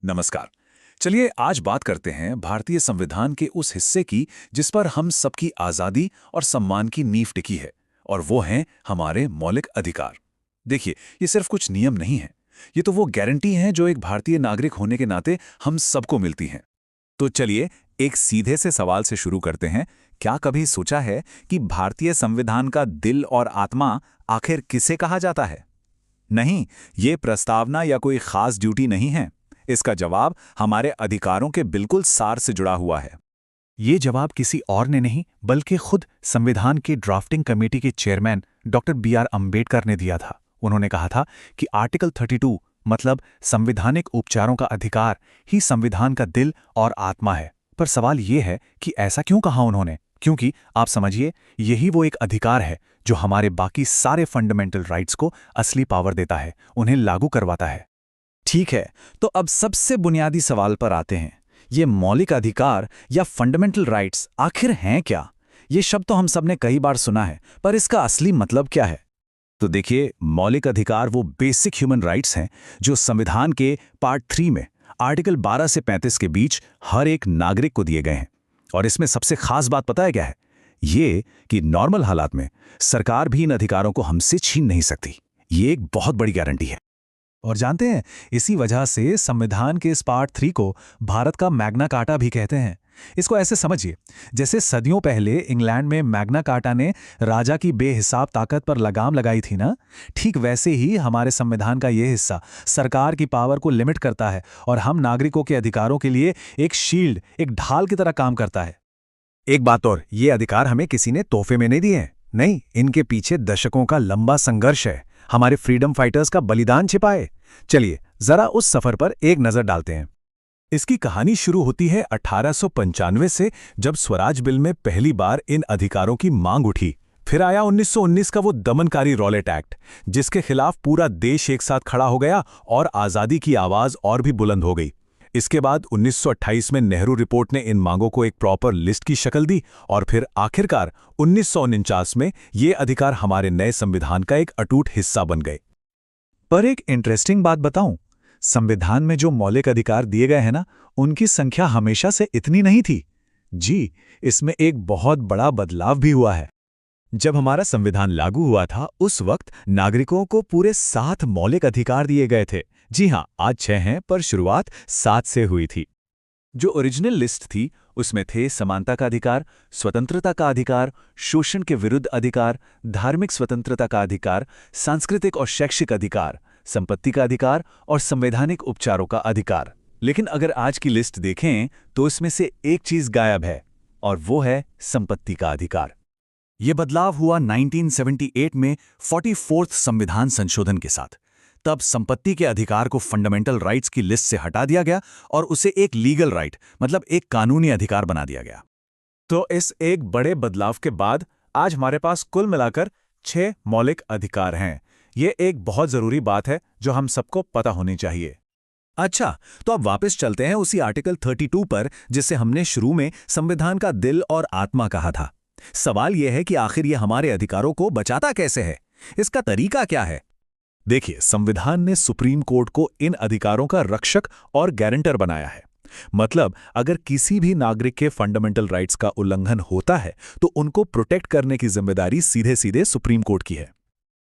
नमस्कार। चलिए आज बात करते हैं भारतीय संविधान के उस हिस्से की जिस पर हम सबकी आज़ादी और सम्मान की नींव टिकी है, और वो हैं हमारे मौलिक अधिकार। देखिए, ये सिर्फ कुछ नियम नहीं है, ये तो वो गारंटी हैं जो एक भारतीय नागरिक होने के नाते हम सबको मिलती हैं। तो चलिए एक सीधे से सवाल से शुरू करते हैं। क्या कभी सोचा है कि भारतीय संविधान का दिल और आत्मा आखिर किसे कहा जाता है? नहीं, ये प्रस्तावना या कोई खास ड्यूटी नहीं है। इसका जवाब हमारे अधिकारों के बिल्कुल सार से जुड़ा हुआ है। ये जवाब किसी और ने नहीं बल्कि खुद संविधान की ड्राफ्टिंग कमेटी के चेयरमैन डॉक्टर बी.आर. अम्बेडकर ने दिया था। उन्होंने कहा था कि आर्टिकल 32 मतलब संवैधानिक उपचारों का अधिकार ही संविधान का दिल और आत्मा है। पर सवाल ये है कि ऐसा क्यों कहा उन्होंने? क्योंकि आप समझिए, यही वो एक अधिकार है जो हमारे बाकी सारे फंडामेंटल राइट्स को असली पावर देता है, उन्हें लागू करवाता है। ठीक है, तो अब सबसे बुनियादी सवाल पर आते हैं। ये मौलिक अधिकार या फंडामेंटल राइट्स आखिर हैं क्या? ये शब्द तो हम सब ने कई बार सुना है, पर इसका असली मतलब क्या है? तो देखिए, मौलिक अधिकार वो बेसिक ह्यूमन राइट्स हैं जो संविधान के पार्ट 3 में आर्टिकल 12 से 35 के बीच हर एक नागरिक को दिए गए हैं। और इसमें सबसे खास बात पता है क्या है? ये कि नॉर्मल हालात में सरकार भी इन अधिकारों को हमसे छीन नहीं सकती। ये एक बहुत बड़ी गारंटी है। और जानते हैं, इसी वजह से संविधान के इस पार्ट 3 को भारत का मैग्ना कार्टा भी कहते हैं। इसको ऐसे समझिए, जैसे सदियों पहले इंग्लैंड में मैग्ना कार्टा ने राजा की बेहिसाब ताकत पर लगाम लगाई थी ना, ठीक वैसे ही हमारे संविधान का ये हिस्सा सरकार की पावर को लिमिट करता है और हम नागरिकों के अधिकारों के लिए एक शील्ड, एक ढाल की तरह काम करता है। एक बात और, ये अधिकार हमें किसी ने तोहफे में नहीं दिए हैं। नहीं, इनके पीछे दशकों का लंबा संघर्ष है। हमारे फ्रीडम फाइटर्स का बलिदान छिपा है। चलिए जरा उस सफर पर एक नजर डालते हैं। इसकी कहानी शुरू होती है 1895 से, जब स्वराज बिल में पहली बार इन अधिकारों की मांग उठी। फिर आया 1919 का वो दमनकारी रॉलेट एक्ट, जिसके खिलाफ पूरा देश एक साथ खड़ा हो गया और आज़ादी की आवाज़ और भी बुलंद हो गई। इसके बाद 1928 में नेहरू रिपोर्ट ने इन मांगों को एक प्रॉपर लिस्ट की शक्ल दी, और फिर आखिरकार 1949 में ये अधिकार हमारे नए संविधान का एक अटूट हिस्सा बन गए। पर एक इंटरेस्टिंग बात बताऊं, संविधान में जो मौलिक अधिकार दिए गए हैं ना, उनकी संख्या हमेशा से इतनी नहीं थी। जी, इसमें एक बहुत बड़ा बदलाव भी हुआ है। जब हमारा संविधान लागू हुआ था, उस वक्त नागरिकों को पूरे 7 मौलिक अधिकार दिए गए थे। जी हां, आज 6 हैं, पर शुरुआत 7 से हुई थी। जो ओरिजिनल लिस्ट थी उसमें थे समानता का अधिकार, स्वतंत्रता का अधिकार, शोषण के विरुद्ध अधिकार, धार्मिक स्वतंत्रता का अधिकार, सांस्कृतिक और शैक्षिक अधिकार, संपत्ति का अधिकार और संवैधानिक उपचारों का अधिकार। लेकिन अगर आज की लिस्ट देखें तो इसमें से एक चीज गायब है, और वो है संपत्ति का अधिकार। ये बदलाव हुआ 1978 में 44th संविधान संशोधन के साथ। तब संपत्ति के अधिकार को फंडामेंटल राइट्स की लिस्ट से हटा दिया गया और उसे एक लीगल राइट मतलब एक कानूनी अधिकार बना दिया गया। तो इस एक बड़े बदलाव के बाद आज हमारे पास कुल मिलाकर 6 मौलिक अधिकार हैं। ये एक बहुत जरूरी बात है जो हम सबको पता होनी चाहिए। अच्छा, तो अब वापस चलते हैं उसी आर्टिकल 32 पर, जिसे हमने शुरू में संविधान का दिल और आत्मा कहा था। सवाल यह है कि आखिर ये हमारे अधिकारों को बचाता कैसे है? इसका तरीका क्या है? देखिए, संविधान ने सुप्रीम कोर्ट को इन अधिकारों का रक्षक और गारंटर बनाया है। मतलब अगर किसी भी नागरिक के फंडामेंटल राइट्स का उल्लंघन होता है तो उनको प्रोटेक्ट करने की जिम्मेदारी सीधे सीधे सुप्रीम कोर्ट की है।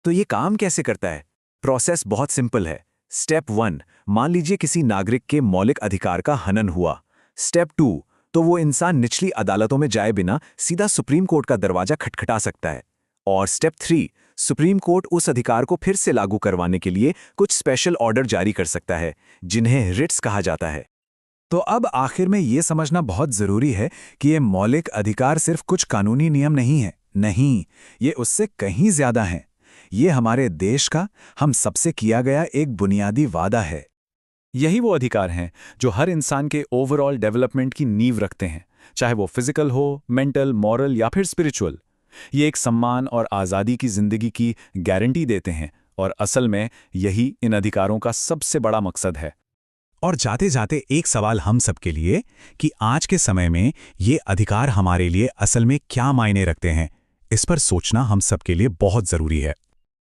तो ये काम कैसे करता है? प्रोसेस बहुत सिंपल है। स्टेप 1, मान लीजिए किसी नागरिक के मौलिक अधिकार का हनन हुआ। स्टेप 2, तो वो इंसान निचली अदालतों में जाए बिना सीधा सुप्रीम कोर्ट का दरवाजा खटखटा सकता है। और स्टेप 3, सुप्रीम कोर्ट उस अधिकार को फिर से लागू करवाने के लिए कुछ स्पेशल ऑर्डर जारी कर सकता है, जिन्हें रिट्स कहा जाता है। तो अब आखिर में ये समझना बहुत जरूरी है कि ये मौलिक अधिकार सिर्फ कुछ कानूनी नियम नहीं है। नहीं, ये उससे कहीं ज्यादा हैं। ये हमारे देश का, हम सबसे किया गया एक बुनियादी वादा है। यही वो अधिकार हैं जो हर इंसान के ओवरऑल डेवलपमेंट की नींव रखते हैं, चाहे वो फिजिकल हो, मेंटल, मॉरल या फिर स्पिरिचुअल। ये एक सम्मान और आज़ादी की जिंदगी की गारंटी देते हैं, और असल में यही इन अधिकारों का सबसे बड़ा मकसद है। और जाते जाते एक सवाल हम सबके लिए कि आज के समय में ये अधिकार हमारे लिए असल में क्या मायने रखते हैं, इस पर सोचना हम सबके लिए बहुत जरूरी है।